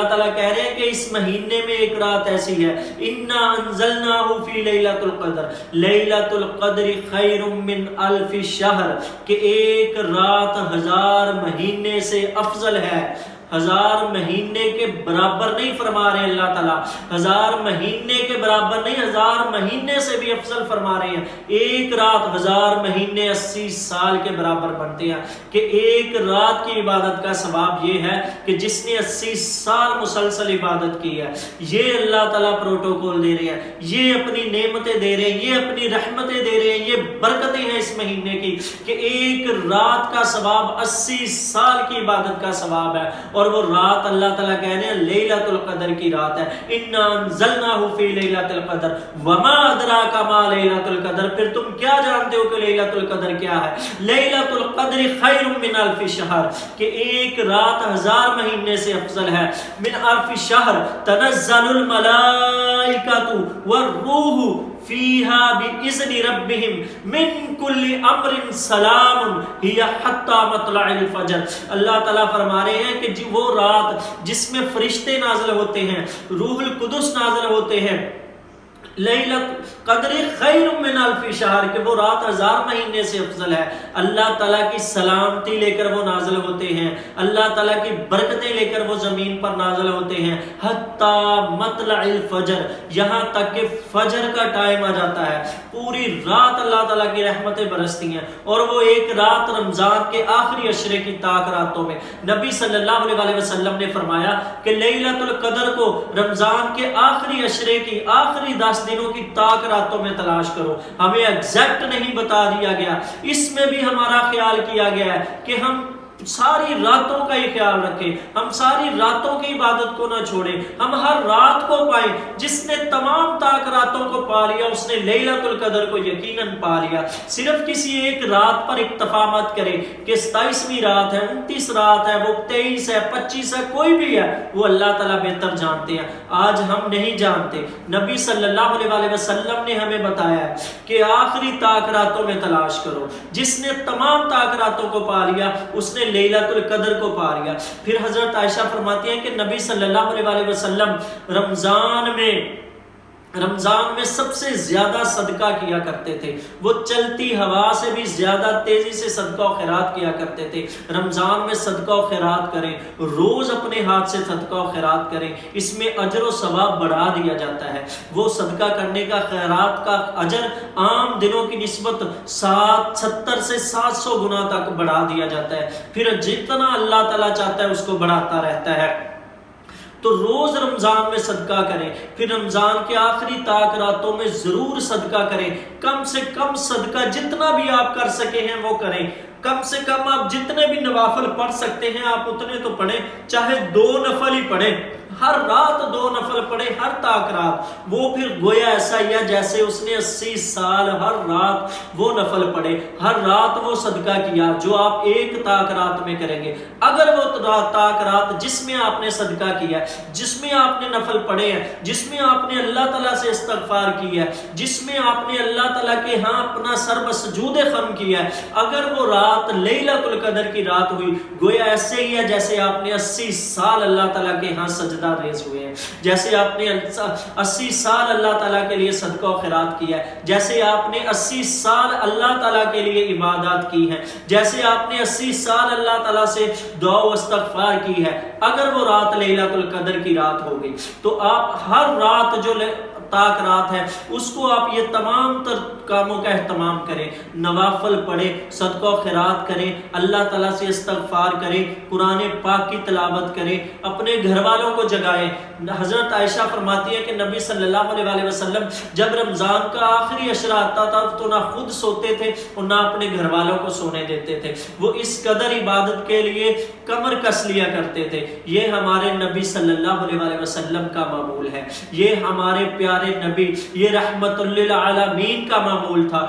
اللہ تعالیٰ کہہ رہے ہیں کہ اس مہینے میں ایک رات ایسی ہے، اِنَّا أَنزَلْنَاهُ فِي لَيْلَةُ الْقَدْرِ لَيْلَةُ الْقَدْرِ خَيْرٌ مِّنْ أَلْفِ شَهْرٍ، کہ ایک رات 1000 مہینے سے افضل ہے۔ 1000 مہینے کے برابر نہیں فرما رہے اللہ تعالیٰ، 1000 مہینے کے برابر نہیں، 1000 مہینے سے بھی افضل فرما رہے ہیں۔ ایک رات 1000 مہینے 80 سال کے برابر بنتے ہیں، کہ ایک رات کی عبادت کا ثواب یہ ہے کہ جس نے 80 سال مسلسل عبادت کی ہے۔ یہ اللہ تعالیٰ پروٹوکول دے رہے ہیں، یہ اپنی نعمتیں دے رہے ہیں، یہ اپنی رحمتیں دے رہے ہیں، یہ برکتیں ہیں اس مہینے کی، کہ ایک رات کا ثواب 80 سال کی عبادت کا ثواب ہے۔ اور وہ رات اللہ تعالیٰ کہہ رہے ہیں لیلۃ القدر کی رات ہے، اِنَّا أَنزَلْنَاهُ فِي لَيْلَةِ الْقَدْرِ وَمَا أَدْرَاكَ مَا لَيْلَةُ الْقَدْرِ، پھر تم کیا جانتے ہو کہ لیلۃ القدر کیا ہے؟ لیلۃ القدر خیر من الف شہر، کہ ایک رات 1000 مہینے سے افضل ہے۔ من الف شہر تنزل الملائکۃ والروح فیہا بإذن ربہم من کل امر سلام ہی حتی مطلع الفجر۔ اللہ تعالیٰ فرما رہے ہیں کہ وہ رات جس میں فرشتے نازل ہوتے ہیں، روح القدس نازل ہوتے ہیں، لیلۃ قدر خیر من الف شہر، کہ وہ رات 1000 مہینے سے افضل ہے۔ اللہ تعالیٰ کی سلامتی لے کر وہ نازل ہوتے ہیں، اللہ تعالیٰ کی برکتیں لے کر وہ زمین پر نازل ہوتے ہیں، حتی مطلع الفجر، یہاں تک کہ فجر کا ٹائم آ جاتا ہے۔ پوری رات اللہ تعالیٰ کی رحمتیں برستی ہیں، اور وہ ایک رات رمضان کے آخری عشرے کی طاق راتوں میں نبی صلی اللہ علیہ وسلم نے فرمایا کہ لیلۃ القدر کو رمضان کے آخری عشرے کی آخری 10 دنوں کی طاق راتوں میں تلاش کرو۔ ہمیں ایگزیکٹ نہیں بتا دیا گیا، اس میں بھی ہمارا خیال کیا گیا ہے کہ ہم ساری راتوں کا ہی خیال رکھیں، ہم ساری راتوں کی عبادت کو نہ چھوڑیں، ہم ہر رات کو پائیں۔ جس نے تمام طاق راتوں کو پا لیا اس نے لیلۃ القدر کو یقیناً پا لیا۔ صرف کسی ایک رات پر اکتفا مت کریں کہ 27ویں رات ہے، 29 رات ہے، وہ 23 ہے، 25 ہے، کوئی بھی ہے، وہ اللہ تعالیٰ بہتر جانتے ہیں۔ آج ہم نہیں جانتے، نبی صلی اللہ علیہ وسلم نے ہمیں بتایا ہے کہ آخری طاق راتوں میں تلاش کرو۔ جس نے تمام طاق راتوں کو پا لیا اس نے لیلۃ القدر کو پا لیا۔ پھر حضرت عائشہ فرماتی ہیں کہ نبی صلی اللہ علیہ وسلم رمضان میں سب سے زیادہ صدقہ کیا کرتے تھے، وہ چلتی ہوا سے بھی زیادہ تیزی سے صدقہ و خیرات کیا کرتے تھے۔ رمضان میں صدقہ و خیرات کریں، روز اپنے ہاتھ سے صدقہ و خیرات کریں، اس میں اجر و ثواب بڑھا دیا جاتا ہے۔ وہ صدقہ کرنے کا، خیرات کا اجر عام دنوں کی نسبت 70 سے 700 گنا تک بڑھا دیا جاتا ہے۔ پھر جتنا اللہ تعالیٰ چاہتا ہے اس کو بڑھاتا رہتا ہے۔ تو روز رمضان میں صدقہ کریں، پھر رمضان کے آخری طاق راتوں میں ضرور صدقہ کریں۔ کم سے کم صدقہ جتنا بھی آپ کر سکے ہیں وہ کریں، کم سے کم آپ جتنے بھی نوافل پڑھ سکتے ہیں آپ اتنے تو پڑھیں، چاہے 2 نفل ہی پڑھیں، ہر رات 2 نفل پڑھے، ہر طاق رات۔ وہ پھر گویا ایسا ہی ہے جیسے اس نے 80 سال ہر رات وہ نفل پڑھے، ہر رات وہ صدقہ کیا جو آپ ایک طاق رات میں کریں گے۔ اگر وہ طاق رات جس میں آپ نے صدقہ کیا ہے، جس میں آپ نے نفل پڑھے ہیں، جس میں آپ نے اللہ تعالیٰ سے استغفار کی ہے، جس میں آپ نے اللہ تعالیٰ کے ہاں اپنا سر بسجود خم کیا ہے، اگر وہ رات لیلۃ القدر کی رات ہوئی، گویا ایسے ہی ہے جیسے آپ نے 80 سال اللہ تعالیٰ کے ہاں سجدہ ریز ہوئے ہیں، جیسے آپ نے 80 سال اللہ تعالیٰ کے لیے صدقہ و خیرات کیا ہے، جیسے آپ نے 80 سال اللہ تعالیٰ کے لیے عبادات کی ہیں، جیسے آپ نے 80 سال اللہ تعالیٰ سے دعا و استغفار کی ہے۔ اگر وہ رات لیلۃ القدر کی رات ہو گئی تو آپ ہر رات جو طاق رات ہے اس کو آپ یہ تمام تر کاموں کا اہتمام کریں، نوافل پڑھیں، صدقہ و خیرات کریں، اللہ تعالیٰ سے استغفار کریں، قرآن پاک کی تلاوت کریں، اپنے گھر والوں کو جگائیں۔ حضرت عائشہ فرماتی ہے کہ نبی صلی اللہ علیہ وسلم جب رمضان کا آخری عشرہ آتا تھا تو نہ خود سوتے تھے اور نہ اپنے گھر والوں کو سونے دیتے تھے، وہ اس قدر عبادت کے لیے کمر کس لیا کرتے تھے۔ یہ ہمارے نبی صلی اللہ علیہ وسلم کا معمول ہے، یہ ہمارے پیارے نبی، یہ رحمت للعالمین کا معمول تھا۔